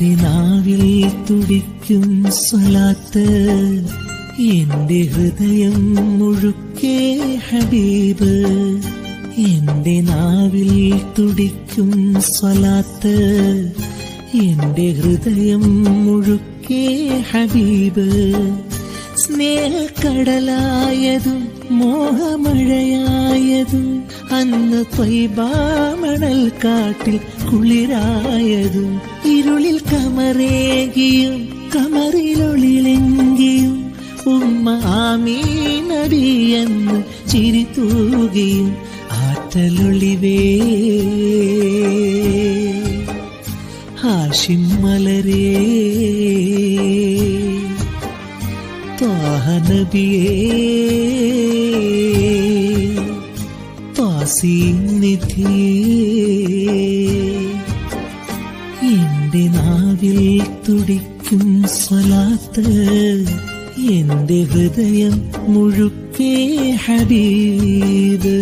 എന്റെ നാവിൽ തുടിക്കും സ്വലാത്ത്, എന്റെ ഹൃദയം മുഴുക്കെ ഹബീബ്. എന്റെ നാവിൽ തുടിക്കും സ്വലാത്ത്, എന്റെ ഹൃദയം മുഴുക്കെ ഹബീബ്. സ്നേഹക്കടലായതും മോഹമഴയായതും അന്ന് ത്വയ്ബാ മണൽ കാട്ടിൽ കുളിരായതും ഇരുളിൽ കമറേകിയും കമറിലൊളിലെങ്കിയും ഉമ്മ ആമീൻ നബിയെന്ന് ചിരി തൂകിയും ആറ്റലൊളിവേ ഹാഷിം മലരേ ത്വാഹ നബിയേ ത്വാസീൻ നിധിയേ. എന്റെ നാവിൽ തുടിക്കും സ്വലാത്ത്, എന്റെ ഹൃദയം മുഴുക്കെ ഹബീബ്.